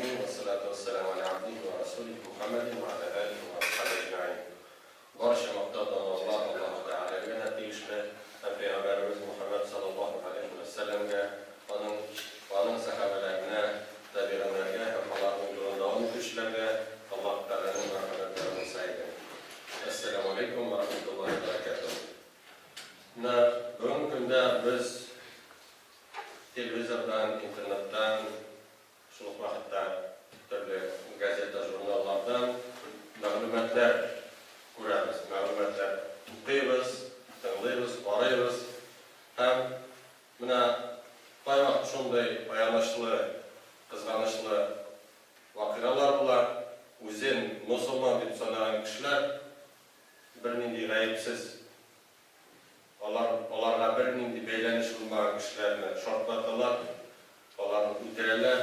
العالمين والصلاة والسلام على عبده ورسوله محمد وعلى آله وأصحابه أجمعين. Barcha maqtovdan Alloh taologa natijada Payg'ambarimiz Muhammad sallallohu alayhi va sallamga, uning sahobalariga, tabi'inlarga, ularning yo'lida davom etuvchilarga Alloh taoloning rahmatlari bo'lsin. Assalomu alaykum va rahmatullohi va barakatuh. Bugungi kunda biz televizordan, internetdan, shuning vaqtda turli gazeta, jurnallardan ma'lumotlar ko'ramiz, ma'lumotlar o'qiymiz, tinglaymiz, qaraymiz. Ham mana qayvaqt shunday ayanchli, qizg'anishli voqealar bilan o'zin musulmon deb sanagan kishilar bir nindi g'ayibsiz Olarga bir nindi beylanish qilmagan kishilarni shortlatdilar, ularni o'ldirdilar,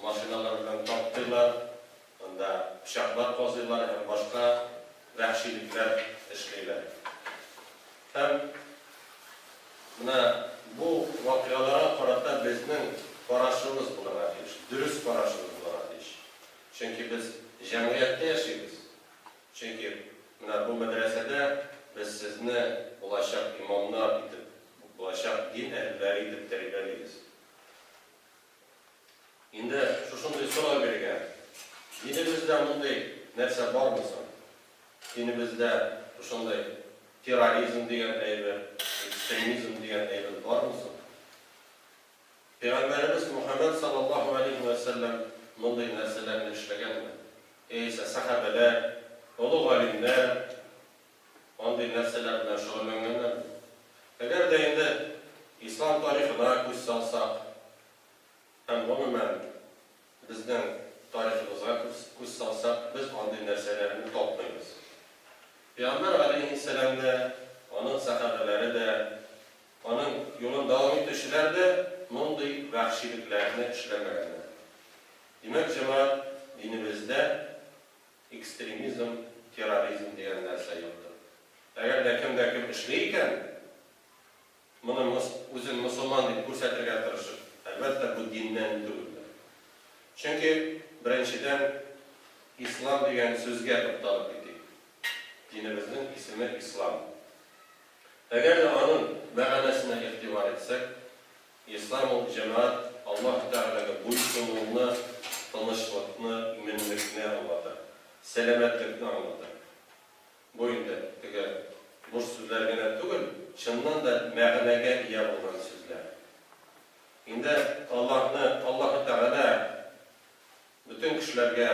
mashinalar bilan tortdilar, unda pichoqlar qo'zdilar, ham boshqa vahshiyliklar ishlaydilar. Ham mana bu voqealarga qarata bizning qarashimiz bo'lar, durust qarashimiz bo'lar. Chunki biz jamiyatda yashaymiz. Chunki mana bu madrasada biz sizni bo'lajak imomlar etib, bo'lajak din ahllari etib tarbiyalaymiz. Endi shunday savol bergan. Dinimizda bunday narsa bormi? Dinimizda shunday terrorizm degan ayb, ekstremizm degan ayb bormi? Payg'ambarimiz Muhammad sallallohu alayhi va sallam bunday narsalarni ishlaganmi? Esa sahobalar, ulug' olimlar bunday narsalar bilan shug'ullanganlar. Agarda endi islom tarixiga ko'z solsak, ham umuman bizning tariximizga ko'z solsak, biz bunday narsalarni topmaymiz. Payg'ambar alayhissalomda, uning sahobalarida, uning yo'lini davom etuvchilarida bunday vahshiyliklarni ishlamaganlar. Demak, jamoat dinimizda ekstremizm, terrorizm degan narsa yo'qdir. Agarda kim ishlaykan, buni o'zini musulmon deb ko'rsatishga tirishib, albatta bu dindan tug'ildi. Chunki birinchidan islom degan so'zga to'xtalib ketdik. Dinimizning ismi islom. Agarda uning ma'nosini e'tibor etsak, islom jamoat Alloh taolaga bo'ysunishni, tinchlikni, imonlikni anglatadi, salomatlikni anglatadi. Bu endi bu so'zlarga tugul, chindan da ma'noga ega bo'lgan so'zlar. Endi Alloh taolo butun kishilarga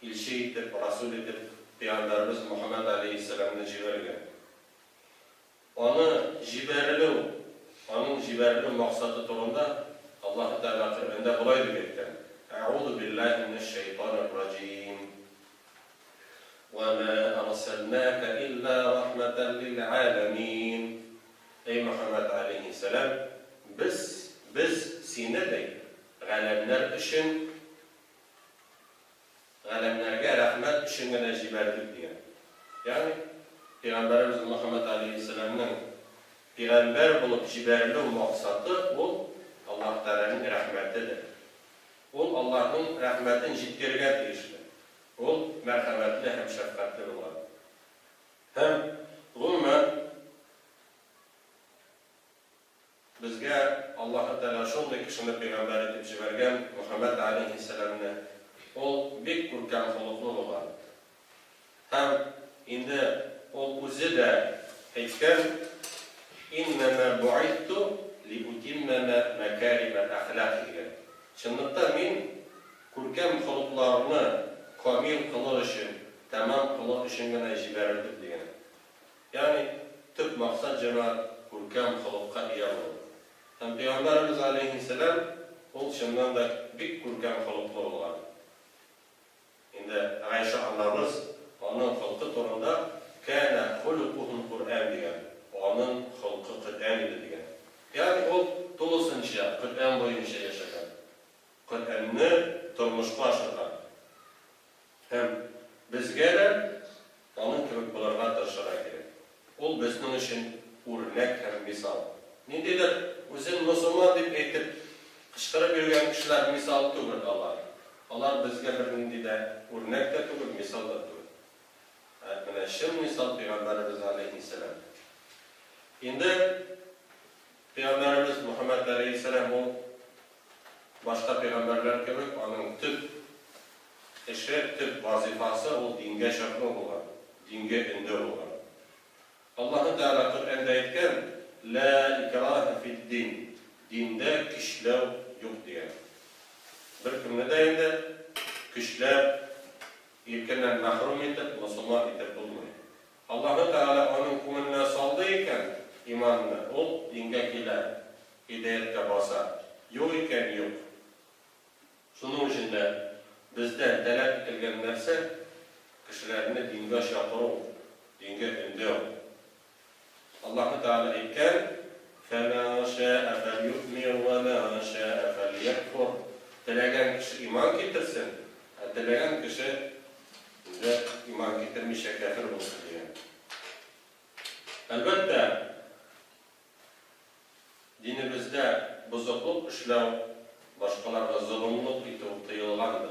elchi etib, rasul etib Payg'ambarimiz Muhammad alayhissalomni jibargan. Onun jibarilish maqsadi to'g'risida Alloh taolo Qur'onda bunday deb aytgan: "A'udhu billahi minash shaytonir rojim. Wa ma arsalnaka illa rahmatan lil alamin." Ey Muhammad alayhissalom, biz seni g'alamlarga rahmat uchungina jibardik degan. Ya'ni Payg'ambarimiz Muhammad alayhissalomning payg'ambar bo'lib jibarilish maqsadi u Alloh taolaning rahmatidir. U Allohning rahmatini yetkazgan deyishdi. U marhamatli ham shafqatli bo'ladi. Ham umuman bizga Alloh taolo shunday kishini payg'ambar etib jibargan Muhammad alayhissalomni o bek ko'rkam xulqli bo'lgan. Ham endi o'zi da aytgan: "Innama bu'ittu li utimmama makarim al-akhlaq." degan. Chinnatda men ko'rkam xulqlarni komil qilish uchun, tamom qilish uchungina jibarildim degan. Ya'ni tub maqsad jamoat ko'rkam xulqqa ega bo'lish. Ham Payg'ambarimiz alayhissalom o'z chindan da bek ko'rkam xulqli bo'lgan. Endi Aysha onamiz onun xulqi to'g'risida kana xuluquhul Qur'on degan. Onun xulqi Qur'on edi degan. Ya'ni u to'liqsincha Qur'on bo'yicha yashagan. Qur'onni turmushga oshirgan. Ham bizga da onun kerak bo'larga tirishlar kerak. U bizning uchun o'rnak ham misol. Nendidir o'zini musulmon deb aytib Kışkırıp yürüyen kişiler misal tügül alar. Alar bizge bir nindide örnek de tügül, misal da tügül. Yani şın misal Peygamberimiz Aleyhisselam. Şimdi Peygamberimiz Muhammed Aleyhisselam o başka peygamberler gibi onun tüp işi, tüp vazifası o dinge şaklı olan, dinge indi olan. Allah-u Teala Kur'an'da etken La ikrahe fid din. Dinde kişiler yok diye. Bir kümle deyinde kişiler ilkenden mahrum edip, Müslüman edip bulmuyor. Allah-u Teala onun kumununa saldıyken imanını, o dinge kiler, hidayette basar. Yok iken yok. Şunun için de bizden talep edilgen narsa kişilerini dinge şakırı, dinge indi. Allah-u Teala etken فَمَا شَاءَ فَلْيُؤْمِنْ وَمَا شَاءَ فَلْيَكْفُرْ. Dilegen kişi iman getirsin. Dilegen kişi de iman getirmişe kafir olsun diye. Elbette dinimizde bozukluk işlev, başkalarına zulümlük itip tıyılgandır.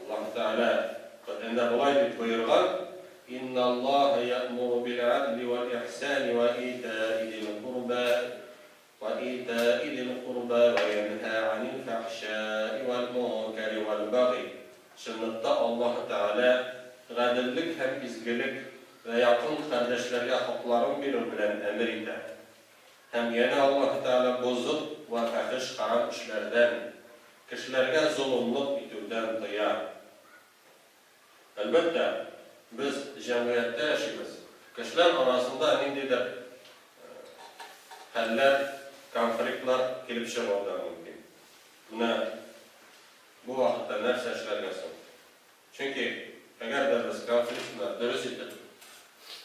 Allah-u Teala Kur'an'da bulaydı buyurgan إن الله يأمر بالعدل والإحسان وإيتاء ذي القربى وينهى عن الفحشاء والمنكر والبغي. Şunlukta Allah Teala gadillik hem izgilik ve yakın kardeşlerine haklarını verir bilen emir eder. Hem yine Allah Teala bozuk ve fahiş haram işlerden, kişilerine zulümlük itürden tıyar. Elbette biz cemiyette yaşayız. Kişiler arasında nindidir haller, konfliktler gelip çıkmadan mümkün. Buna bu vakitte nerse işler gelsin. Çünkü eğer de biz konfliktler dürüst edip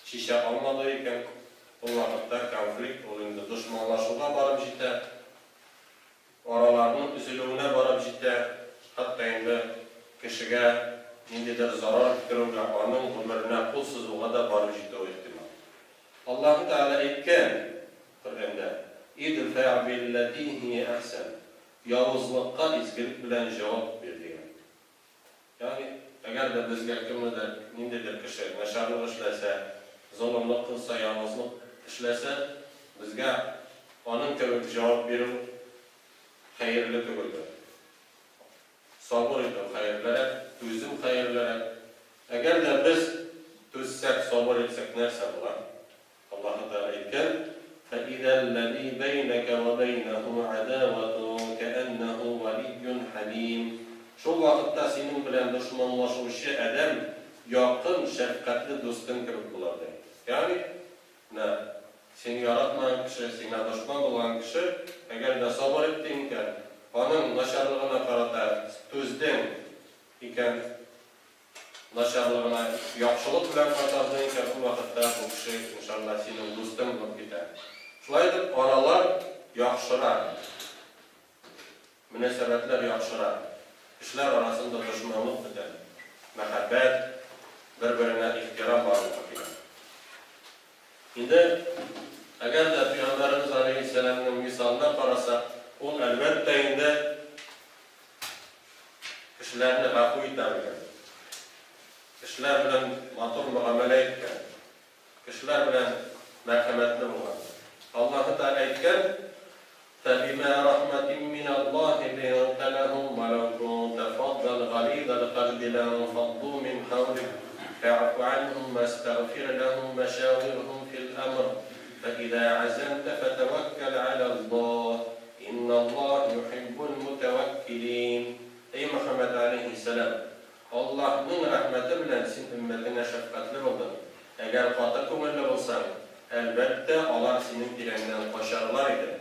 şişe almalıyken bu vakitte konflikt olunca düşmanlaşığa varıp ciddi, oralarının üzülüğüne varıp ciddi, hatta indi kişiye nindidir zarar fikirine, onun ömrüne kulsuzluğa da varıp ciddi o ihtimal. Allah-u Teala etken Kur'an'da İdfâ billetihi ahsen. Yavuzlukka izgilik bilen cevap verdi. Yani eğer de bizge kimlidir, nindidir kişi, neşarlık işlese, zulümlük kılsa, yavuzluk işlese, bizge onun gibi cevap verir, hayırlı tügüldür. Sabır edin hayırlara, tüzüm hayırlara. Eğer de biz tüzsek, sabır etsek nerse bulan? Allah-u Teala etken فَإِذَا الَّذ۪ي بَيْنَكَ وَبَيْنَهُ عَدَاوَةٌ كَأَنَّهُ وَلِيٌّ حَلِيمٌ. Şu vakitte senin bilen düşmanlaşışı edem, yakın, şefkatli dostun gibi bulardı. Yani seni yaratmayan kişi, sana düşman olan kişi, eğer de sabır ettiğinken, onun naşarlığına karata tüzdün iken, naşarlığına yakşılık bilen katardığınken bu vakitte bu kişi inşallah senin dostun bulup gider. Şulaydır, aralar yakşırar, münasebetler yakşırar, kişiler arasında düşmanlık biter, mehabbet, birbirine ihtiram var. Şimdi, eğer de Peygamberimiz Aleyhisselam'ın misalına karasak, o elbette indi kişilerini gafu itabilen, kişiler bilen matur muamele etken, kişiler bilen merhametli olan. Allah-u Teala etken فَبِمَا رَحْمَةٍ مِّنَ اللّٰهِ لِنْتَ لَهُمْ وَلَوْ كُنْتَ فَضًّا غَلِيظَ الْقَلْبِ لَانفَضُّوا مِنْ حَوْلِكَ فَاعْفُ عَنْهُمْ وَاسْتَغْفِرْ لَهُمْ وَشَاوِرْهُمْ فِي الْأَمْرِ فَإِذَا عَزَمْتَ فَتَوَكَّلْ عَلَى اللّٰهِ إِنَّ اللّٰهَ يُحِبُّ الْمُتَوَكِّلِينَ. Ey Muhammed Aleyhisselam, Allah'ın rahmeti bilen sin ümmetine şefkatli oldun. Eğer katı kumullu olsan, elbette Allah senin dilenden koşarlar idi.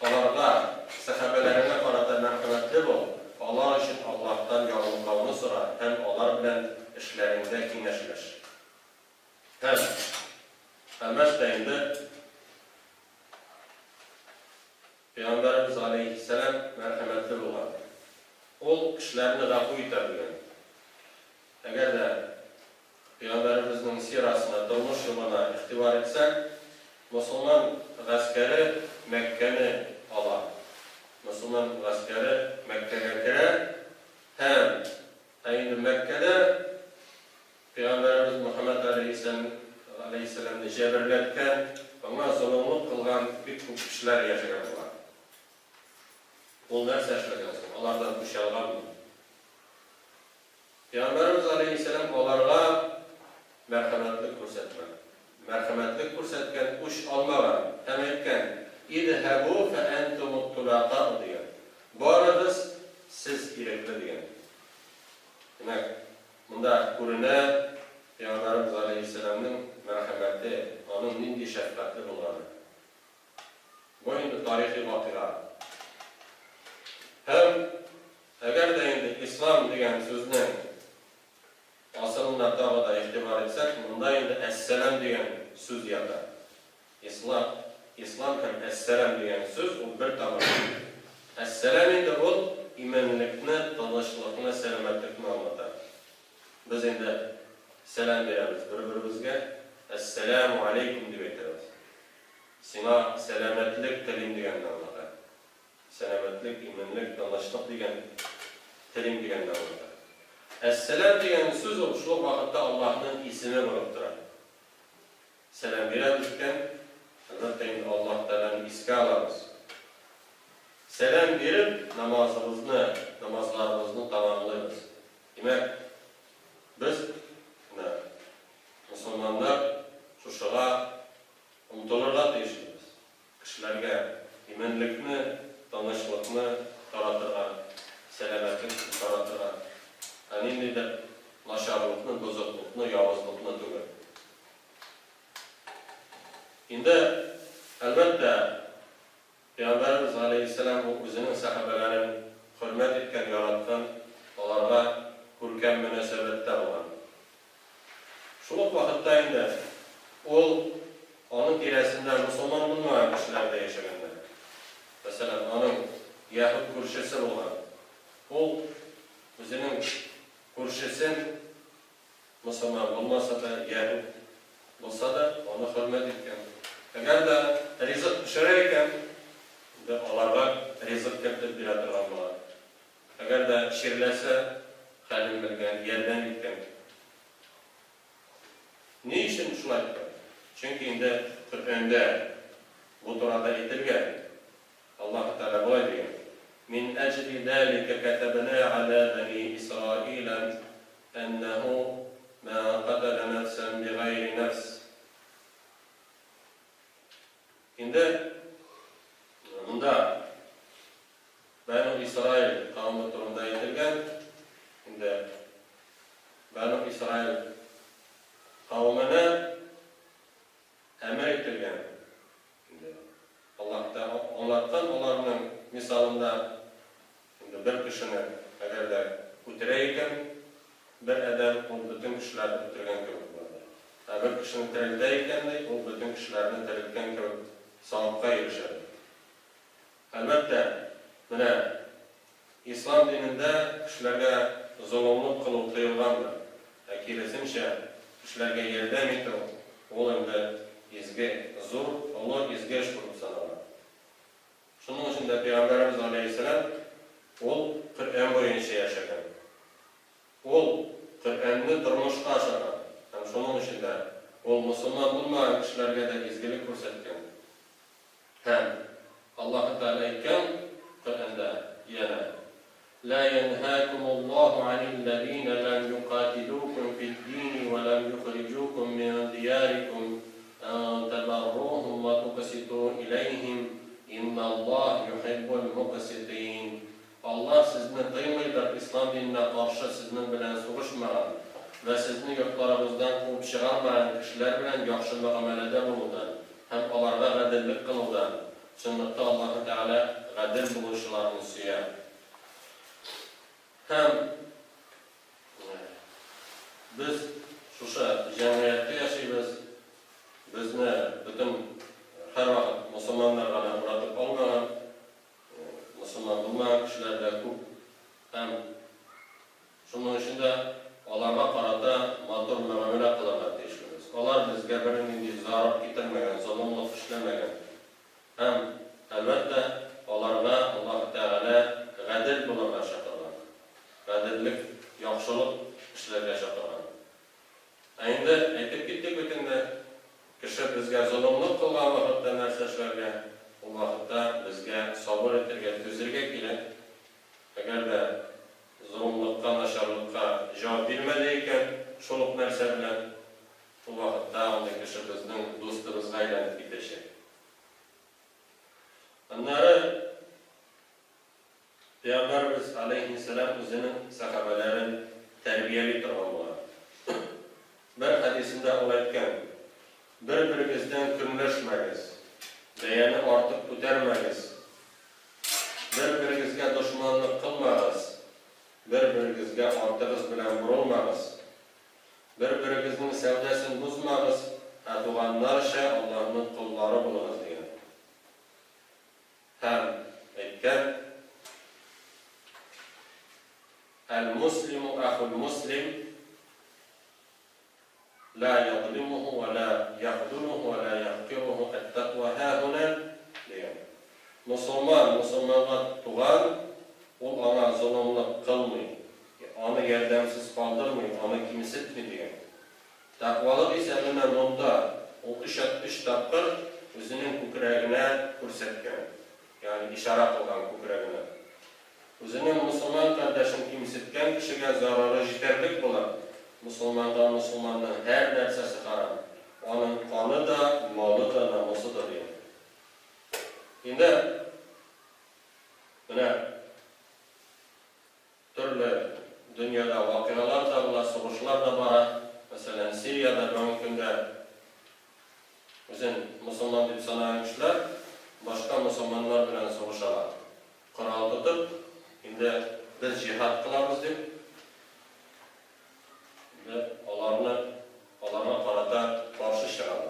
Onlarda sahabelerine karata merhametli ol. Allah için Allah'tan yardımlarını sorar. Hem onlar bilen işlerinde keyneşleş. Hem elbette Peygamberimiz Aleyhisselam merhametli olan. O kişilerini gafu itabilen. Eğer de Peygamberimizin sirasına, durmuş yoluna ihtibar etsek, Müslüman askeri Mekke'ni alar. Müslüman askeri Mekke'ye girer. Hem aynı Mekke'de Peygamberimiz Muhammed Aleyhisselam'ı cebirletken ona zulümlük kılgan bir çok kişiler yaşayan var. Onlar seçmediyorsun. Onlardan kuş algan mı? Peygamberimiz Aleyhisselam onlarla merhametlik ko'rsatgan. Merhametlik ko'rsatgan kuş almagan. Hem etken İdhebu fe entumut tulaqa diyor. Bu arada siz irekli diyor. Demek bunda kuruna Peygamberimiz Aleyhisselam'ın merhameti, onun nindi şefkatli bulganı. Bu indi tarihi vakıa. Hem eğer de indi İslam diyen sözünün asılına da ihtibar etsek, bunda indi Esselam diyen söz yatar. İslam hem Esselam diyen söz o bir tamam. Esselam indi o imanlıkını, tanışlıkını, selametlikini anlatar. Biz indi selam veririz birbirimizge. Esselamu aleyküm diye bekleriz. Sina selametlik telim diyen anlatar. Selametlik, imanlık, tanışlık diyen telim diyen anlatar. Esselam diyen söz oluşluk vakitte Allah'ın ismi bulup durar. Selam verirken elbette Allah Teala'nın iske alırız. Selam verip namazlarımızı tamamlarız. Demek biz Müslümanlar şuşağa umutulurlar deyişimiz. Kişilerge imanlıkını, tanışlıkını taratırlar, selametlik taratırlar. Anindi de naşarlıkını, bozukluğunu, yavuzluğunu tüger. Şimdi elbette Peygamberimiz Aleyhisselam o özünün sahabelerin hürmet etken yaratkan onlara hürkem münasebetler olan. Şuluk vakitte indi onun tiresinde Müslüman bulmayan kişilerde yaşayanlar. Mesela onun Yahud kurşesi olan. Özünün kurşesin Müslüman bulmasa da Yahud bulsa da onu hürmet etken. Eğer de rızık pişireyken onlarga rızık keptip bir atırgan var. Eğer de şirlese halim bilgen, yerden gitken. Ne için şuna etken? Çünkü indi Kur'an'da bu turada etilgen. Allah-u Teala böyle diyor. Min ecli zâlike ketebnâ alâ beni İsraîl ennehu mâ qatala nefsen bi gayri nefs. Şimdi bunda Banu İsrail kavmi turunda etilgen. Şimdi Banu İsrail kavmine emir etilgen. Allah da onlardan onların misalında bir kişini eğer de utireyken bir adam o bütün kişileri utirgen gibi olur. Bir kişinin terildeyken de o bütün kişilerini terilgen gibi sağlıkta erişir. Elbette İslam dininde kişilerge zulümlük kılıp tıyılgandır. Akilesince kişilerge yerden etti o indi izge zor, Allah izge iş kurup sanırlar. Şunun için de Peygamberimiz Aleyhisselam Kur'an boyunca yaşayan. Kur'an'ı durmuşta aşaran. Şunun için de Müslüman bulmayan kişilerge de izgilik ko'rsatgan. Hem Allah-u Teala aytgan Kur'an'da yana La yenhâkumullahu anillezîne lem yuqatilukum fid-dîni ve lem yukhrijukum min diyârikum en tebarruhum ve tuqsitu ileyhim innallah yuhibbul muqsitin. Allah sizni kıymaydır, İslam dinine karşı sizinle bilen soğuşmayan ve sizni yurtlarınızdan kovup çıkarmayan kişiler bilen yaxşı muamelede bulundan hem onlarda gadillik kılından sünnette Allah-u Teala gadil buluşlarını suya. Hem biz şuşa cemiyette yaşayız. Bizni bütün her vakit Müslümanlarla uğratıp olmayan, Müslüman bulmayan kişilerde çok. Hem şunun için de onlara karata matur muamele kılırlar deyişimiz. Onlar bizge birinin zarar getirmeyen, zulümlük işlemeyen. Hem elbette onlarla Allah-u Teala yaxşılık işlerge çakırgan. Endi aytib ketdik o'tanda kishi bizga zulmlik qilgan vaqtda narsa ishlarga, u vaqtda bizga sabr etirga, tuzirga kerak. Agarda zulmlikqa, nasharlikqa javob bermadi ekan, shuluq narsa bilan u vaqtda unday kishi bizning do'stimizga aylanib ketishadi. Anları Peygamberimiz Aleyhisselam o'zining sahabalarini tarbiyali turgan bo'ladi. Bir hadisinde olaytgan, bir-biringizdan kunlashmagiz, deyani ortiq ko'tarmagiz, bir-biringizga dushmanlik qilmagiz, bir-biringizga ortig'iz bilan burilmagiz, bir-biringizning savdasini buzmagiz, tug'anlarcha Allohning qullari bo'lasiz degan. Ham aytgan, al-muslimu axul muslim la yadlimuhu va la yaxduluhu va la yahqiruhu at-taqwa hahuna degan. Musulmonga tug'an, u ona zulmlik qilmaydi, ona yordamsiz qoldirmaydi, ona kimsitmaydi degan. Taqvolik esa mana bunda u 3 taqir o'zining ko'kragini ko'rsatgan, ya'ni ishora qilgan ko'kragini. O'zining musulmon qardoshini kimsitgan kishiga zarari yetarlik bo'ladi. Musulmondan her narsasi haram. Onun qoni da, moli da, namusi da degan. Endi mana turli dunyoda voqealar da bor, sug'ushlar da bor. Masalan, Suriyada bugungi kunda o'zin musulmon deb sanagan kishilar boshqa musulmonlar bilan sug'ushadi. Qurol tutib, endi biz jihad qilamiz deb Allah'ına qarata qarşı шығады.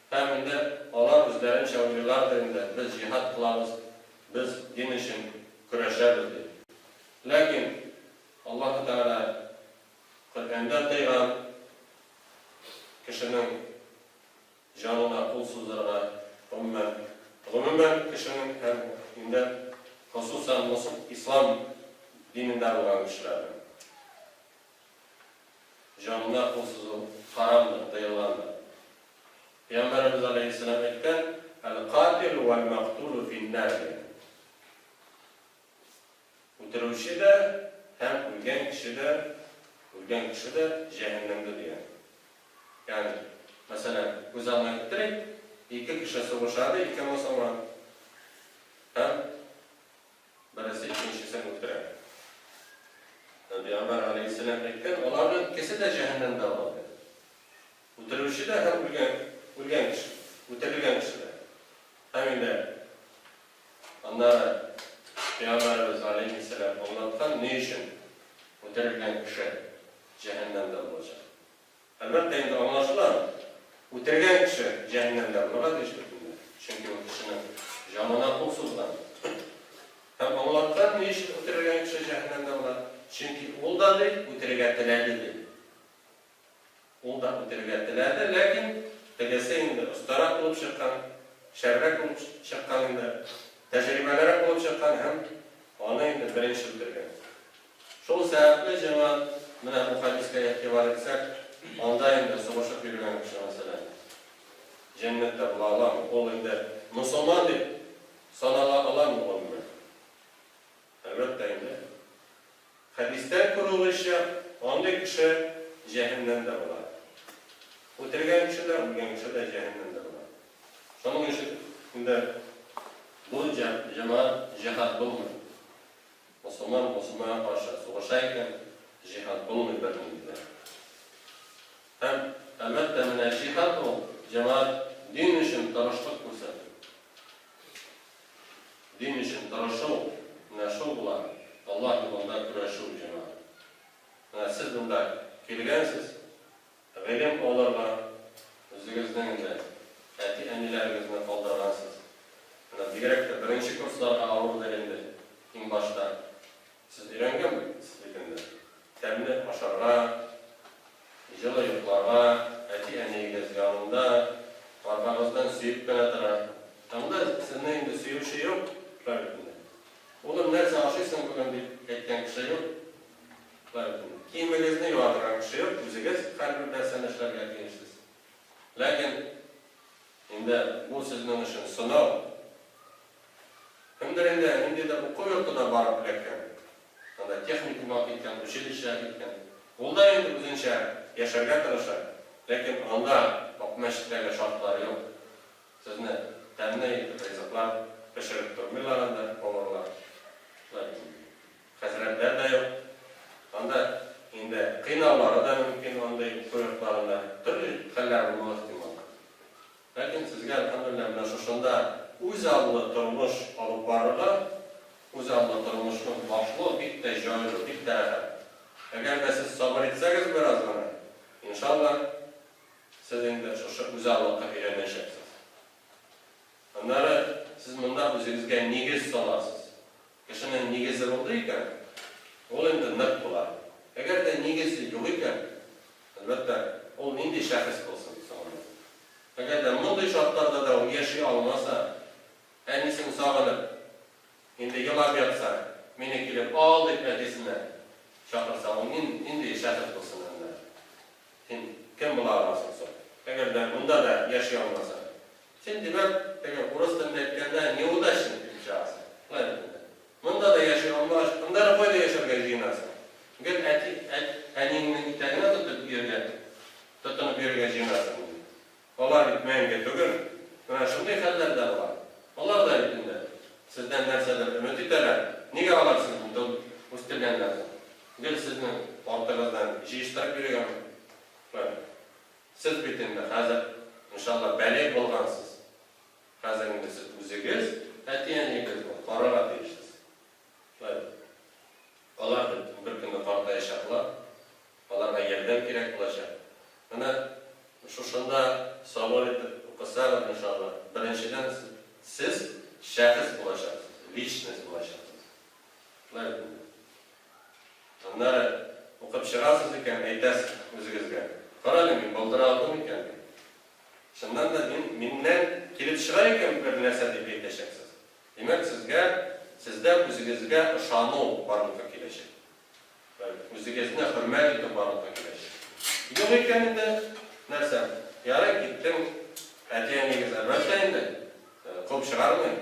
Hem de Allah özlerin şavrilardır, biz jihad qilamiz, biz din için kurashamiz deydi. Lakin Allah Teala Qur'onda aytgan kishining jonini qul so'zlarga umuman kishining ham endi xususan islom dinida bo'lgan kishilar canına kulsuzluğu haramdır, dayılandır. Peygamberimiz Aleyhisselam aytgan, el-qatil vel-maqtulu fin-nar. O'tiruvchi de hem o'lgan kishi de cehennemde degan. Yani mesela o'zini aytdik, ikki kishi sug'ushadi, ikki musulmon. Birisi ikkinchisini o'ldiradi. Peygamber Aleyhisselam aytgan, ularning ikisi de cehennemde bo'ladi. O'tiruvchi de ham o'lgan kishi, o'tirilgan kishilar. Hamda onlara Peygamberimiz Aleyhisselam anlatgan ne için o'tirilgan kishi cehennemde bo'lacak. Albatta endi anlaşılan o'tirilgan kishi cehennemde bo'ladi deyishmoqda. Chunki u kishining jonini qul so'zdan. Ham anlatgan ne için o'tirilgan kishi cehennemde bo'ladi. Çünkü ol da o'tirgatiladi. Ol da o'tirgatiladi, lakin tegese ustaroq bo'lib chiqqan, sharrak bo'lib chiqqanida, tajribalari bo'lib chiqqan ham ona endi birinchi o'tirgan. Shol sababli jamoat mana bu hadisga e'tibor etsak, onda endi sug'ushib yurgan kishi masalan jannatda bo'ladimi? Ol endi musulmon deb sanala oladimi bo'lmaydi. Albatta endi hadisten kuruluşu, onday kishi cehennemde bo'ladi. O'tirgan kishi de, o'lgan kishi de cehennemde bo'ladi. Shuning uchun endi bu jamoat jihad bo'lmaydi. Musulmonga qarshi sug'ushayotgan jihad bo'lmaydi birinchidan. Ham albatta mana jihad u jamoat din uchun tarashlik ko'rsatadi. Din uchun tarashuv, mana shu bo'ladi. Allah yolunda kurashuv jamoat. Siz bunda kelgansiz, bilim olarga o'zingizning ati anilaringizni qoldirgansiz. Mana direktda birinchi kurslarga olib endi eng boshda siz o'rganganmisiz lekanda? Ta'minot osharga, ijara yo'qlarga, ati anilingiz yonida orqangizdan suyib qo'yadira. Hamda sizning endi suyushi yo'q. Oğlum nerede aşıysan bugün bir etken kişi yok. Kiyiminizni yuvatırgan kişi yok, o'zingiz har bir narsani ishlarga kirishsiz. Lekin endi bu sizning uchun sinov. Kimdir endi de o'quv yurtida borib ketgan, texnikum o'qiyotgan, uchilishga ketgan. Unda endi o'zincha yashashga tirishadi. Lekin onda o'qimashliklarga shartlari yo'q. Sizni ta'minay rizqlar pishirib turmaylarida, o'g'irlar. Hazratlar da yo'q. Onda endi qiynavlari da mumkin, onday qo'riqlarida turli xillar bo'lishi mumkin. Lekin sizga alhamdulillah mana shunda o'zalli turmush olib boriladi. O'zalli turmushni boshliq bitta joyi, bitta agar siz sabr etsangiz biroz mana inshaalloh siz endi o'sha o'zallikqa aylanasiz. Ondan siz bunda o'zingizga negiz solasiz. Kishining negizi bo'ldi ekan, o endi naq bo'ladi. Agarda negizi yo'q ekan, albatta u nendek shaxs bo'lsin. Agarda bunday shartlarda da yashay olmasa, anisini sog'inib, endi yig'lab yotsa, meni kelib ol deb aytsinlar. Chaqirsa, u nendek shaxs bo'lsin endi. Kim bo'la olmasin? Agarda bunda da yashay olmasa, sen demak, agar o'ris tilida aytganda ne udashni deb chiqasan. Bunda da yashay olmas, bunda da qo'yda yashashga jiynasan. Gel aningni itagini tutib yerga jiynasan. Olar bitmayinga tugul. Mana shunday hollarda bor. Olar da endi sizdan narsalar umid etadi. Nega olasiz bunda o'stirganlarni? Gel sizni ortangizdan ishtirok bergan. Siz bitindi hozir inshaalloh balik bo'lgansiz. Hozir endi siz o'zingiz aytganingiz qaror qilasiz. Olar bir kunda farklı yaşaklar, olarga yordam kerak bo'lacak. Mana shunda savol etib o'qisangiz inshaalloh birinchidan siz shaxs bo'lasiz, lичность bo'lasiz. Unda o'qib chiqasiz ekan aytasiz o'zingizga. Qarang, men bo'ldira oldim ekan. Shundan da mendan kelib chiqar ekan bir narsa deb aytasiz. Demak sizda o'zingizga ishonib bormoqqa kelasiz. O'zingizni hurmat etib bormoqqa kelasiz. Yo'q ekanida narsa, yarim ketdim, aytganingiz albatta endi ko'p chiqarmang.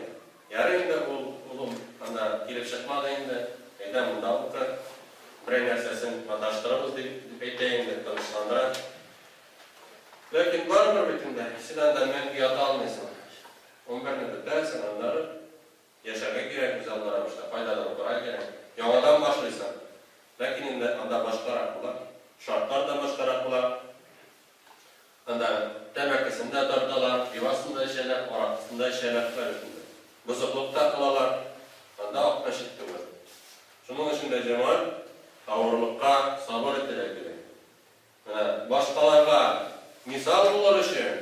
Yarim endi o'g'lim ana kelib chiqmadi endi, aytam bunda o'qi bir narsasini adashtiramiz deb aytayin deb tanishlandilar. Lekin baribir bitinda sizlardan men uyata olmaysan. 11 bittasan onları yashashga kerak, o'zallarimizni foydalanib turgan kerak. Yangidan boshlaysan. Lekin endi unda boshqaroq bo'ladi. Shartlar da boshqaroq bo'ladi. Unda tamakisida tortalar, pivosida ishlar, oraqisida ishlar qiladi. Buzuqlikda qilalar. Unda oqmashib turadi. Shuning uchun da jamoat to'g'rilikqa sabr etishga kerak. Boshqalarga misol bo'lish uchun,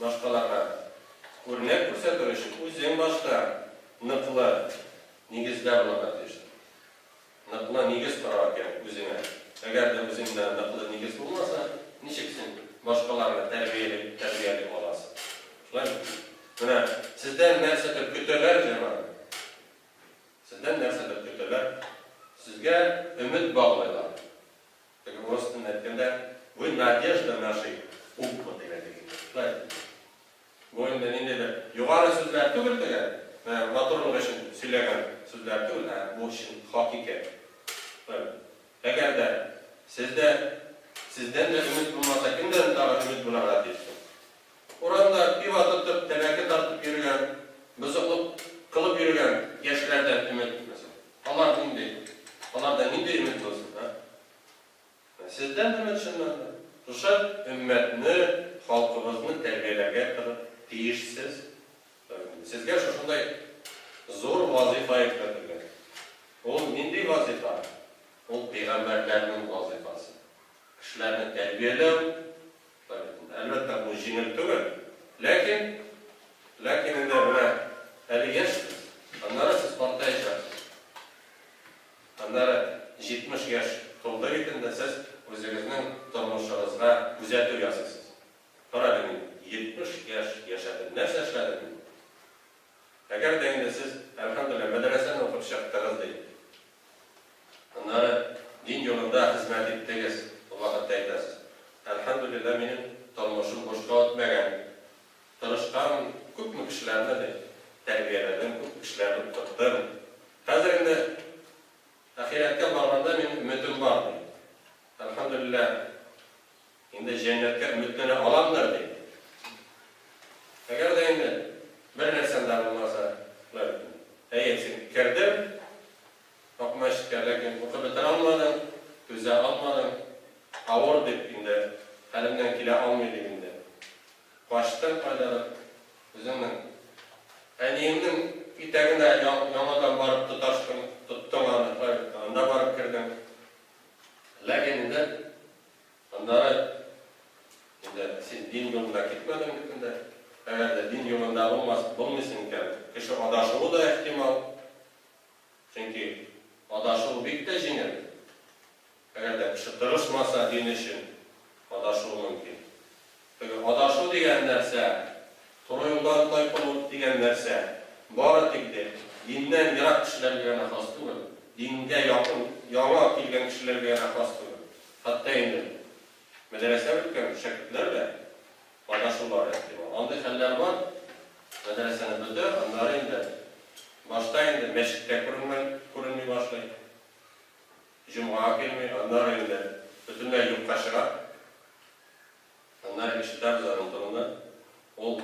boshqalarga o'rnak ko'rsatish uchun o'zing boshqa naqla negizda bo'ladi. Naqla negiz qaror kerak o'zingga. Agarda o'zingda naqla negiz bo'lmasa, nechiksin boshqalarga tarbiyali olasiz. Mana sizdan narsalar ko'talar jamoat. Sizdan narsalar ko'talar sizga umid bog'laydi. Как просто aytganda, bu надежда нашей umma deyiladi. Bu endi nenda yuqori so'zlar tug'ilgan. Motorlik uchun söylegan so'zlar tug'il, bu ishning haqiqat. Agarda sizdan da umid bo'lmasa, kimdan daha umid bo'ladi deysiz. Oranda pivo tutib, tamaki tortib yurgan, buzuqlik qilib yurgan yoshlardan umid bo'lmasa. Onlardan nenda umid bo'lsin, ha? Sizdan umid shundan. O'sha ummatni, xalqimizni tarbiyalarga tegishsiz. Sizga shunday zo'r vazifa yuklatilgan. O nendek vazifa? O payg'ambarlarning vazifasi. Kishilarni tarbiyalash. Albatta bu yengil tugul. Lekin endi buni hali yoshsiz. Anlara siz ortaysiz. Anlara 70 yosh to'ldi endi siz o'zingizning turmushingizga kuzatuv yasaysiz. Qarang, 70 yosh yashadi, narsa ishladingiz. Agarda endi siz alhamdulillah madrasani o'qib chiqdingiz deydi. Anlara din yo'lida kişilerine de terbiyeledim, ko'p kişilerni tuttum. Hazır endi ahiretga borganda men ümidim bor deydi. Elhamdülillah endi jannatga umidlana olamlar deydi. Agarda endi bir narsani bo'lmasa, sen kirdim, o'qimashga lekin o'qib bitira olmadim, ko'za olmadim, avur deb endi halimdan kela olmaydi endi. Boshdan foydalanib o'zimning aniyimning itagini yamadan borib tutdim, anda borib kirdim. Lekin endi ondan endi sen din yo'lida ketmading endi. Agarda din yo'lida bo'lmasang ekan, kishi adashuvi da ehtimol. Chunki adashuv bitta jingil. Agarda kishi tirishmasa din ishin adashuv mumkin. Adashuv degan narsa, to'g'ri yo'ldan to'yib qolib degan narsa bor tikdi. Dindan yiroq kishilarga xos emas. Dinga yaqin, yomon kelgan kishilarga xos emas. Hatto endi madrasa o'tgan shogirdlar adashuvlar ehtimol. Onday hollar bor. Madrasani bitirib, ondan endi boshqa endi masjidga ko'rinmay boshlaydi. Jumu'a kelmay, ondan endi butunlay yo'qqa chiqadi. Ondan ishlar zarurligini ol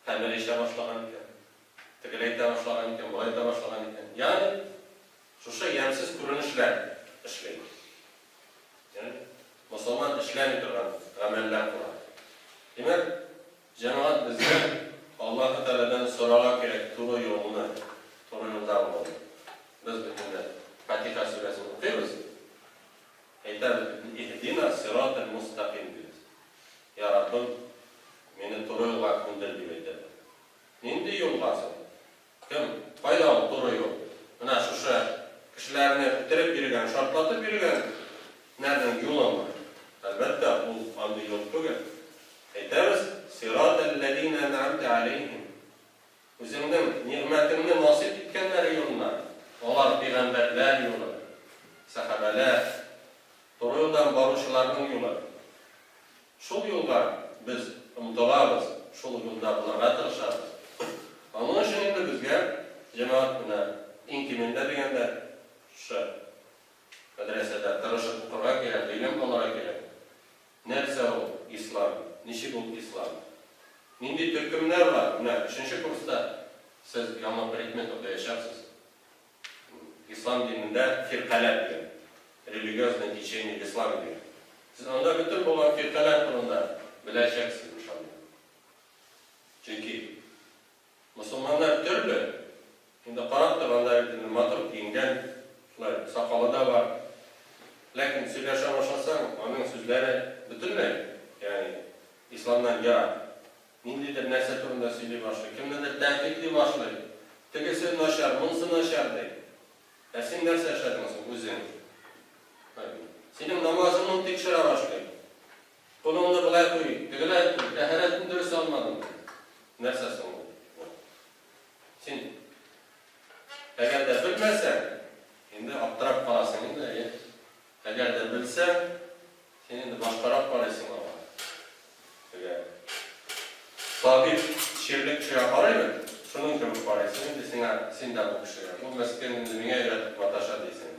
ta'mirlasha boshlagan ekan. Tikilayta boshlagan ekan, boyata boshlagan ekan. Ya'ni shusha yamsiz ko'rinishlar ishlaydi. Ya'ni musulmon ishlanib turgan amallar qiladi. Demak, jamoat bizga Alloh taoladan so'roqlar kerak, to'g'ri yo'lni, to'g'ri yo'lda bo'ladi. Biz bunda Fatiha surasini o'qiymiz. Aytadi, "Ihdina siratal mustaqim" deydi. Ya Rabbim, meni to'g'ri yo'lga ko'ndir deb aytadi. Endi yo'lgasin. Kim foydali to'g'ri yo'l? Mana shusha kishilarni bitirib bergan, shartlatib bergan nereden yo'l var? Albatta bu andi yo'l ko'gan. Aytamiz, siratal ladina an'amta alayhim. O'zingning ne'matingni nasib etganlar yo'llar. Ular payg'ambarlar yo'li, sahobalar, to'g'ri yo'ldan boruvchilarning yo'li. Shu yo'lga biz umtilamiz, shu yo'lda bo'lishga tirishamiz. Ana shuningdek bizga jamoat bilan inkimenda deganda shu madrasada tirishib o'qirga kerak, ilm olishga kerak. Narsa u islom, nishi bu islom. Nindi turkumlar var. Buna 3-kursda siz yomon predmet o'qiyapsiz. İslam dininde firqalar diyor. Religiozne tечение İslam diyor. Siz onda bütün olan firqalar turunda bileceksiniz inşallah. Çünkü Müslümanlar türlü. Şimdi qarab turganlar matruk kiyingan sakalı da var. Lakin söyleşe başlasan onun sözleri bütünlüğü yani İslam'dan yarar. Nindidir narsa turunda söyley başlıyor. Kimdedir təhqiqli başlıyor. Tegesi naşar, bunsu naşar deyil. Sen narsa yaşadыңsın o'zing. Senin namazını tekshira boshlaydi. Qo'lingni bilay qo'y, tegilay, tahoratni durust olmading. Narsasi bu. Sen agarda bilmasang, endi optirab qolasan endi. Agarda bilsang, sen endi boshqaroq qolasan. Agar tabib sherlik tushira qaraymi? Şunun gibi paraysa, endi senda bu kishilar. Bu maskan endi menga yaratib matasha deysan.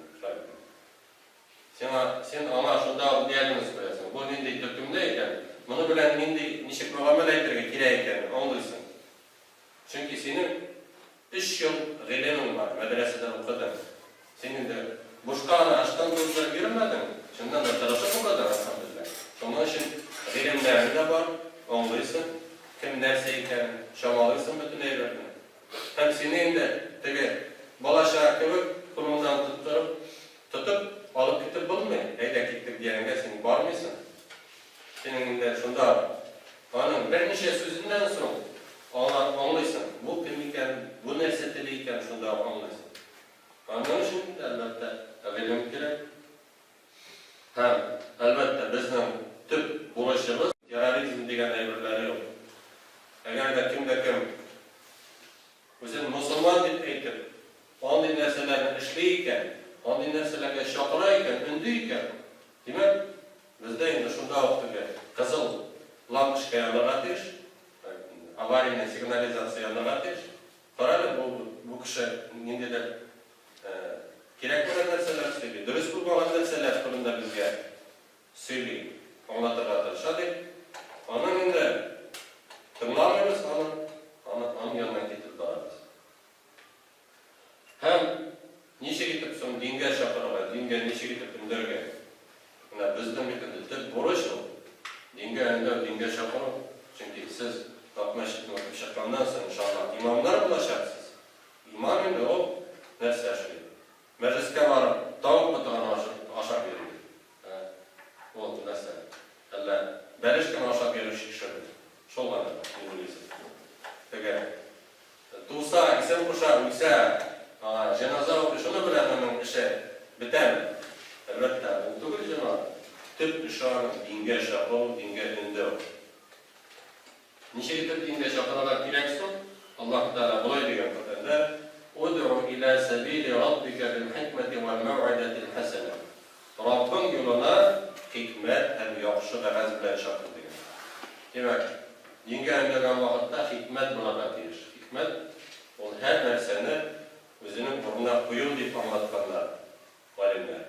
Sen ana shunda diagnoz qo'yasan. Bu nendek turkumda ekan, buni bilan nendek nishib muomala aytirga kerak ekan, anglaysan. Chunki sening 3 yil ilming bor, madrasada o'qiding. Sen endi boshqa ashdan ko'zlar yurmading. Shundan da tarafga o'qiding alhamdulillah. Shundan uchun ilmlaring da bor, anglaysan. Kim narsa ekan, shamolaysan bütün aylarni. Hem seni endi tege bolasha kebib qo'lingdan tutib olib ketib bo'lmaydi. Hayda ketdik deganga sen bormaysan. Sening endi shunda onun bir necha so'zidan so'ng anglaysan. Bu kim ekan, bu narsa tili ekan shunda anglaysan. Ana uchun albatta bilim kerak. Ham albatta bizning tub bo'lishimiz terrorizm degan ayollar yo'q. Agarda kimda kim o'zini musulmon deb aytib, onday narsalarni ishlayotgan, onday narsalarga shoqira ekan, undi ekan, demak, bizda endi shunday vaqtga qizil lampochka yonadish, аварийный сигнализацияны gatır. Qarali bu kishi nimadir kerak bo'lgan narsalar söyleydi. Durust bo'lmagan narsalar haqida bizga söyleydi. Anlatırlar çalışadi. Onun endi tırnağımız onun yanına getirdi ağabey. Hem neşe gitip son dinge şapırlar, dinge neşe gitip indirge. Bizden bir tip boruş o. Dinge indir, dinge şapırlar. Çünkü siz takmışlık vakit şapırlardan sonra inşallah imamlar bulaşacaksınız. İmam indi o nefs yaşıyor. Mecliske varıp tavuk bıtığını aşağı veriyor. O mesela. Allah berişken aşağı veriyor şişirir. Şollar İngilizce. Peki. Tuğsa, isim kuşa, uysa, cenaze okuşunu bilen onun işi biter mi? Elbette. Bu tügül cenab. Tüp düşanı dinge şapıl, dinge indi o. Nişe gitip dinge şapılalar gereksin? Allah Teala bulay diyen kadar Ud'u ila sabili rabbike bil hikmeti vel mev'idetil hasene. Rabbin yoluna hikmet hem yaxşı ve gaz bilen şapıl diyen. Demek, dinge emlegan vakitte hikmet buna batır. Hikmet, o her nerseni özünün uğruna koyun deyip anlatkanlar. Alimler.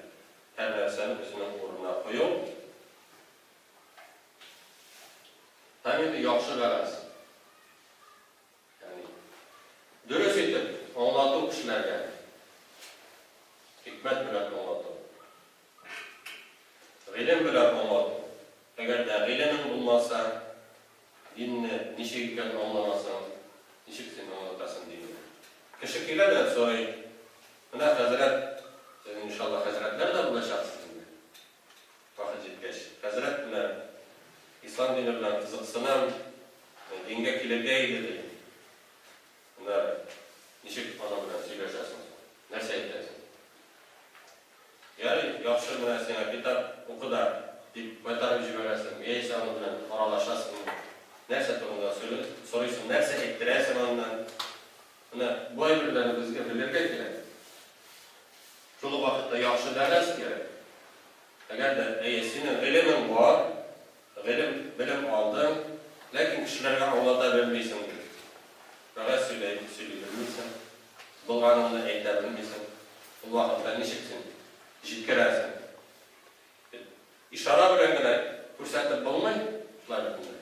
Her nerseni özünün uğruna koyun. Hem de yaxşı ve gaz. Dürüst etip anlattığım kişilerge hikmet bilen anlattım. İlim bilen anlattım. Eğer de ilimin bulmazsa, dinini nişikten anlamazsan, nişikten anlatasın dinini. Kişikiyle de soruyu, buna Hazret, sizin inşallah Hazretler de bulaşacaksınız. Vakit gitgeç. Hazret bilen, İslam dini bilen kızıksınım, dinge kilideydi değil. Bunlar nişik ana bilen söyleşesiniz. Nerse etlesin. Yani yaxşı bilen kitap oku da deyip baytarıp jiberesin. Eyse onu bilen aralaşasın. Nerse turunda soruyorsun. Nerse ettiresin ondan. Bu emirlerini bizge bilirge gerek. Şolu vakitte yaxşı deresi gerek. Eğer de eyyesinin ilimin var, bilim aldın, lakin kişilerine anlatabilmeysin. Fakat söyleyebilirsin. Bulganını eğitebilirsin. Bu vakitte nişiksin. Jitkerersin. İşara bilen gene kursatip bulmay, şular bütünde.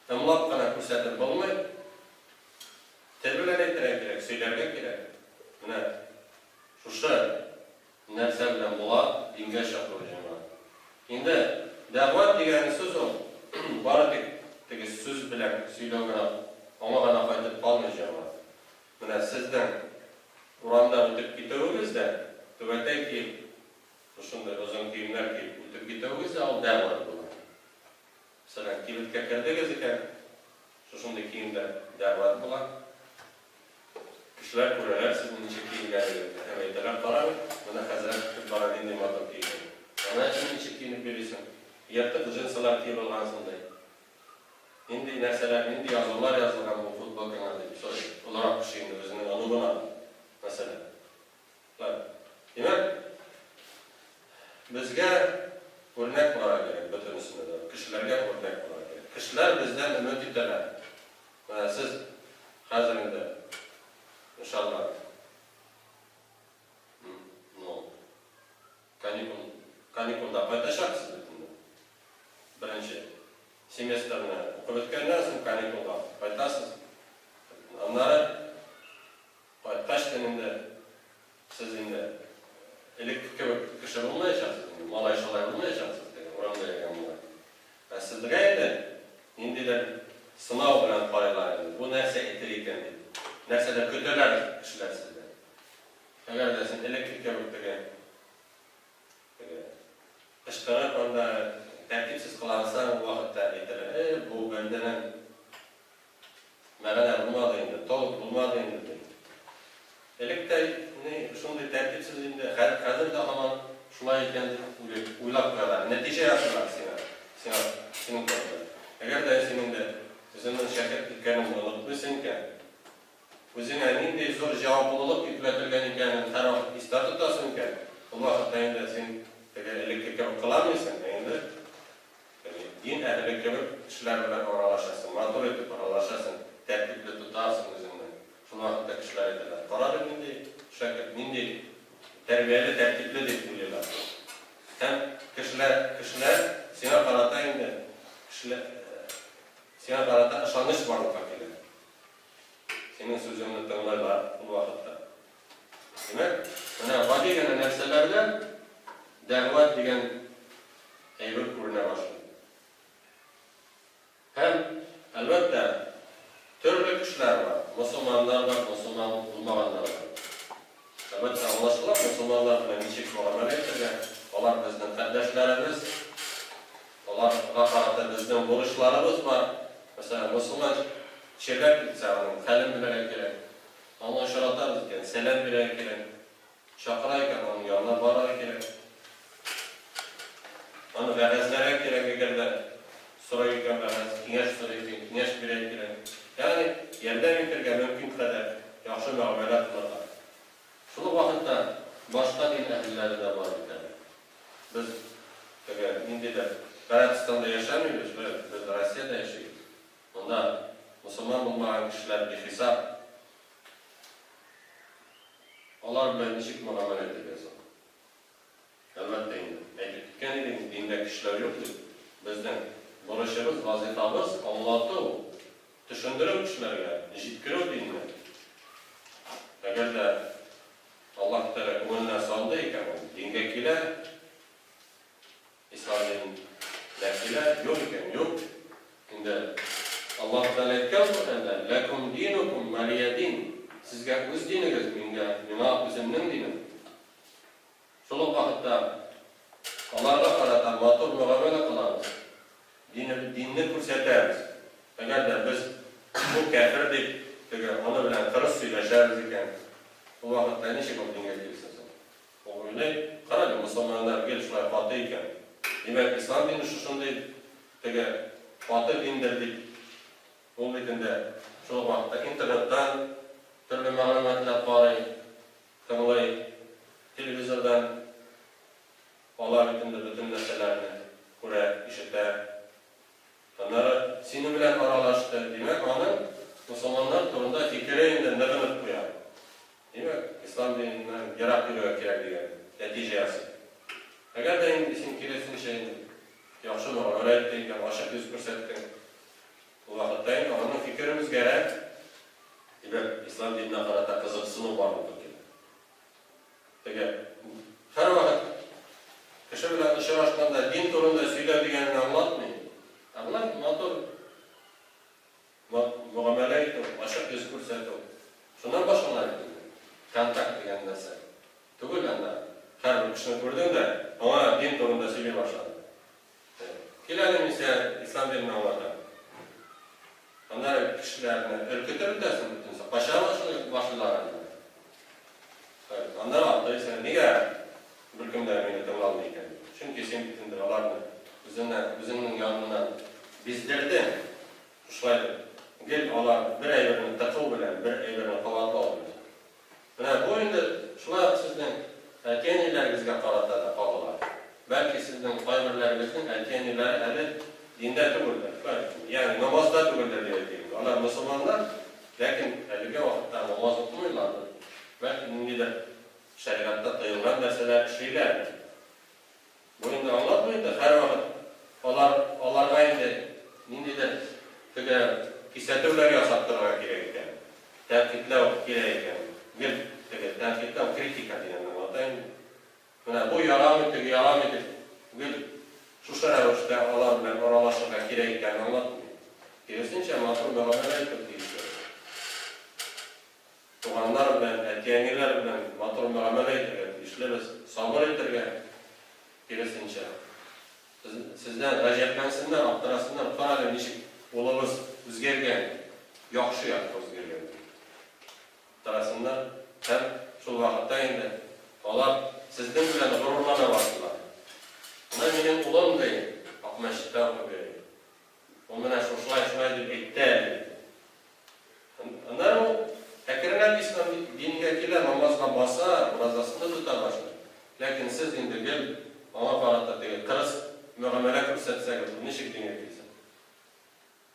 Tımlap gene kursatip bulmay, terbilen ettirek gerek, söylerge gerek. Şuşa nerse bilen bula, dinge şaklı hocama. Şimdi, davat degeni söz o. Bana teki söz bilen söylevgene ama bana faydalı kalmayacağım. Sizden Kur'an'da ötüp gittiğinizde tüvete ki şunda uzun kiyimler ki ötüp gittiğinizde o davat bu. Mesela kilit kekerde geziken şunda kiyimde davat bulan kişiler kurarlar sizin için kiyim geldi. Hem eteler karar bana Hazret bana dinleyim atıp kiyim. Ona için için kiyinip verirsin. Yırtık cinsalar kiyim olansındayım. Hindi nerseler, hindi yazılar yazılgan bu futbol kanalı deyip soruyor. Olarak bir şeyin özünün anımına mesela. Demek, bizge örnek var gerek bütün üstünde de. Kişilerge örnek var gerek. Kişiler bizden ümit ederler. Siz hazırında inşallah kanikulda paylaşacaksınız bütünde. Birinci semestrine okul bitkenden sonra kanikulda paylaşacaksınız. Onları paylaş deninde sizinle elektrik kişi olmayacaksınız. Malay şalay olmayacaksınız. Oramda yaganlar. Sizde de indiler sınav bilen paylaşıyorlar. Bu nerse etiriyken değil. Nerseler kötüler kişiler sizde. Eğer desin elektrik bitkenden kışkırıp onda tertipsiz kılansa o vakitte etiler. Bu benden mağana bulmadığında, toluk bulmadığında değil. Elektrikte şunda tertipsizliğinde hazır da hemen şulay iken uylap koyarlar. Netice yapıyorlar senin konuda. Eğer de senin de özünden şirket dükkanını unutmuşsun iken, özüne ninde zor cevap olup yükletilgen iken, taraf ister tutasın iken, o vakitte sen elektrik kılamıyorsun. Din ehli kişiler bilen aralaşasın, mağdur edip aralaşasın, nindi terbiyeli, tertipli deb biliyorlar. Hem kişiler sana karata indi. Sana karata ışanış varlık hakikaten. Senin sözünü tanımlarlar bu vakitte. Demek, va degan narsalarda da'vat degan aybir ko'rina boshladi. Hem albatta turli kishilar bor. Musulmonlar bor, musulmon bo'lmaganlar bor. Albatta anlaşılır musulmonlar bilan nechik muomala qilgan. Ular bizning qardashlarimiz. Ularga qarata bizning bo'lishlarimız bor. Masalan, musulmon she'rlar bitsa, qalam bilan kerak. Onu şaratar ekan, selam bilen kerak. Chaqirar ekan, onun yanına borar kerak. Onu va'zlari kerak agarda so'rayotgan va'z, kengash so'rayotgan, kengash berar kerak. Ya'ni yerdan o'tirgan mumkin qadar yaxshi muomala qiladi. Shu vaqtda boshqa din ahllari bor ekan. Biz Indiyada, Arabistonda yashamaymiz, biz Rossiyada yashaymiz. Unda musulmon bo'lmagan kishilar behisob. Ular bilan nechik muomala qilyapsan? Albatta endi dinde kishilar yo'q. Bizning bo'lishimiz, vazifamiz Allohni tushuntirib kishilarga, yetkazib dinni. Agarda Alloh taolo ko'ngilni soldi ekan, dinga kelar, islomning nakila yo'q ekan, yo'q. Endi Alloh taolo aytgan-da, lakum dinukum maliyadin. Sizga o'z diningiz, menga o'zimning dinim. Shu vaqtda ularga qarata motor muomala qilamiz. Dinni ko'rsatamiz. Agarda biz bu kafir deb ona bilan qiris so'ylashamiz ekan, bu vaqtda nechta dinga kelsin? O'ylay, qarang, musulmonlarga shular qotdi ekan. Demak, islom dini shunday qotil dindir deb o'ylaydi. Shu vaqtda internetdan turli ma'lumotlar qarang, tinglang, televizordan olar butun narsalarni ko'ra, eshita. Ular seni bilan aralashdi. Demak, ona musulmonlar to'g'rida fikri endi naqlib qo'yadi. Demak, islom dinidan yiroq yurish kerak degan natijasi. Agarda endi sen kelasiz ishni yaxshi muomala qilgan, oshib yuz ko'rsatgan, bu vaqtda ona fikrimiz kerak. Demak, islom diniga qarata qiziqishimiz bor bo'ladi. Har vaqt kishi bilan ishlashganda din to'g'risida so'zlaydiganini anglatmaydi. Anglat, motor muomala qilib, oshib yuz ko'rsatib, shundan boshlanadi. Kontakt degan narsa. Tug'ilganda har bir kishini ko'rdingda, ona din to'g'risida so'zlay boshladi. Keladi esa islom dinini anglatadi. Onlar kişilerini ürkütür desin bütünse, paşa başlılarını. Onlar hatta niye bir kümler beni tımlalıyken? Çünkü sen bütündür olarını bizimle yanına bizlerden şuşlaydı. Gel olar bir ayırını takıl bilen, bir ayırını kavatlı olmuyor. Bu oyunda şuna sizden erkenilerimizde karatada kalırlar. Belki sizden kaybırlarımızın erkenileri eli dinde tügürler. Yani namazda tügürler diye diyeyim. Onlar Müslümanlar, lakin elge vakitte namaz okumuyorlardı. Belki şimdi de şeriatta tayılgan derseler şeyler. Bu indi anlatmaydı. Her vakit onlarga indi de kisatörler yasaktırmak gerekirken, tenkitler gerekirken, bir tenkitler kritika diyen anlatayım. Bu yaram edir. Şu şerefte Allah bilen aralaşırken gerekirken anlatmıyor. Kesinlikle mahrum muamele ettiği Tuğanlar bilen, erkeğinler bilen mahrum muamele ettiği işleriz, sabır ettiği kesinlikle. Sizden receplensinler, aptırasınlar, kararlı nişik olumuz üzgergen, yaxşı yaptı üzgergen. Aptırasınlar, hem şu vakitte indi. Allah sizden bilen gururlana başlar. Buna benim ulam değil, akmaşıkta okuyor. O bana şuşlay deyip etti. Onlar o tekrar İslam dingekiler namazla basa, razasında tutar başlar. Lakin siz indi gel, ama faratta değil, kırıs muamele kırsetseniz, ne şekilde yapıyorsun?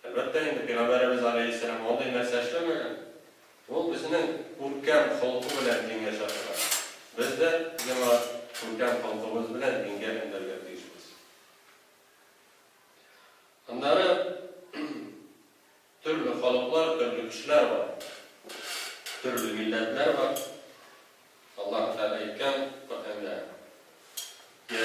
Elbette indi Peygamberimiz Aleyhisselam onda mesajlamayan. O bizden ülken halkı bilen din yaşatırlar. kişiler var. Türlü milletler var. Allah Teala aytgan Kur'an'da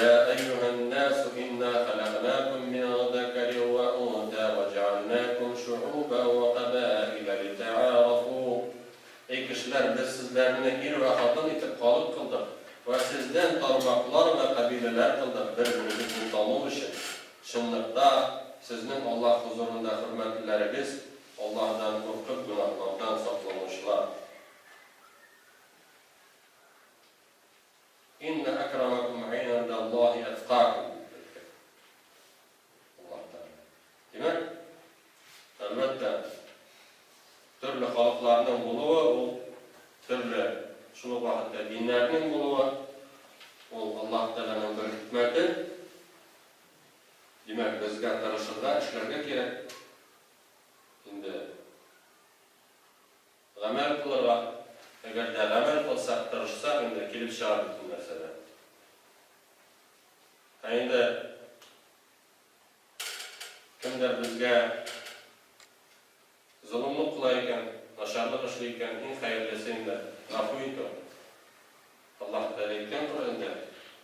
Ya eyyuhen nasu inna halaqnakum min zakarin ve unsa ve cealnakum şu'uben ve qabaila lita'arafu. Ey kişiler, biz sizlerini er ve kadın itip kalıp kıldık ve sizden tarmaklar ve kabileler kıldık birbirinizi tanımak için. Şunlukta sizin Allah huzurunda hürmetlileriniz Allah'tan korkup günahlardan saklanmışlar. İnne akramakum indallahi etqakum. Allah'tan. Demek, elbette türlü halklarının buluğu, türlü şunu vakitte dinlerinin buluğu, Allah Teala'nın bir hikmeti. Demek, bizge karışırda işlerge gerek. Şimdi, amel kılırga, eğer de amel kılsak, tırışsak, şimdi kilip şahit bütün mesele. Şimdi, kimdir bizge zulümlük kılayken, naşarlık işleyken, en hayırlısıyla gafuydu. Allah Teala'yken Kur'an'da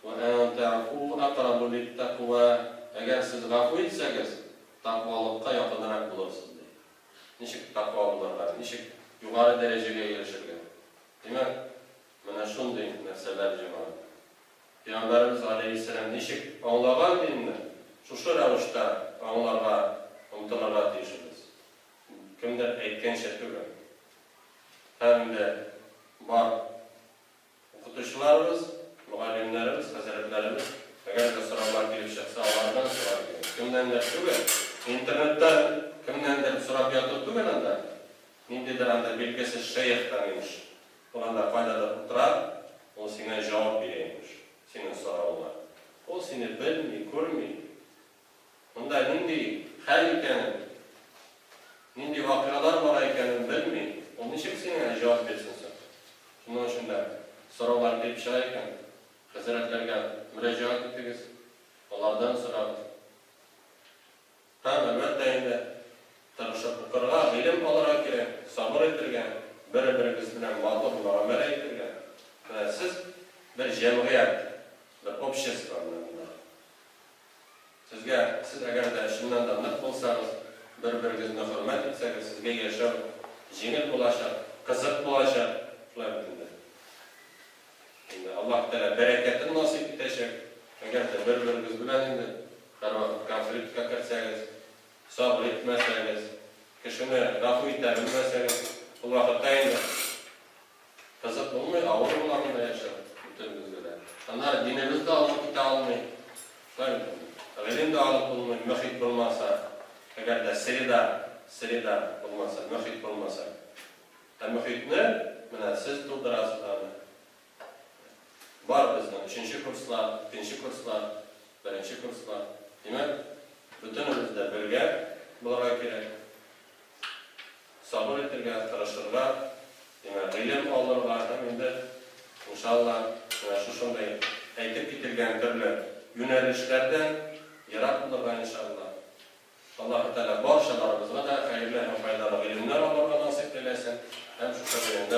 وَاَنْ تَعْفُوا اَقْرَبُ لِلْتَقْوَى Eğer siz gafu etseniz, takvalıkka yakınarak bulursunuz. Nişik takva bulurlar, nişik yukarı dereceye erişirler. Demek, bana şunday meseleler cemaat. Peygamberimiz Aleyhisselam nişik anlagan dinini, şu ravuşta anlarga, umutlarga deyişiriz. Kimdir aytgan şekilde. Hem de var okutuşlarımız, muallimlerimiz, hazretlerimiz, eğer de sorular gelip çıksa onlardan sorar gelir. Kimdendir şu internetten kimdendir sorup yatıp da nindedir anda belgesiz şeyhten imiş. Olanda faydalı oturar, o sana cevap vereymiş. Senin sorular. O seni bilmiyor, görmüyor. Onda nindi hal ikanin, nindi vakıalar var ikanin bilmiyor. Onun için sana cevap versin sen. Şundan şimdi sorular gelip çıkarken hazretlerine müracaat ettiniz. Onlardan sorar. Hem elbette yine tanışıp okurga, ilim olarak giren, sabır ettirgen, birbiriniz bilen batıl muamele ettirgen. Siz bir cemiyet, bir общество. Siz eğer de şundan da net olsanız, birbirinizni hürmet etseniz, sizge yaşam jengil bulaşar, kızık bulaşar. Şimdi Allah Teala bereketini nasip edecek. Eğer de birbiriniz bilen konflikte kirsangiz, sabır etmeseniz, kişini gafu edebilmeseniz, bu vakitte yine kızık olmuyor, ağır olanında yaşar bütün bizlere. Onlar dinimiz de alıp ite almıyor. İlim de alıp olmuyor, mühit bulmasa, eğer de serida bulmasa, mühit bulmasa. Mühit ne? Siz durdurasınlar. Var bizden 3. kurslar, 2. kurslar, 1. kurslar. Demek, bütünümüzde birge bularak gerek. Sabır ettirgen, tırışırlar. Demek, ilim alırlar. Hem inşallah şunday aytip getirgen türlü yönelişlerden yaratılırlar inşallah. Allah-u Teala barşalarımızga da hayırlı hem faydalı ilimler alırlar nasip eylesin. Hem şu tabi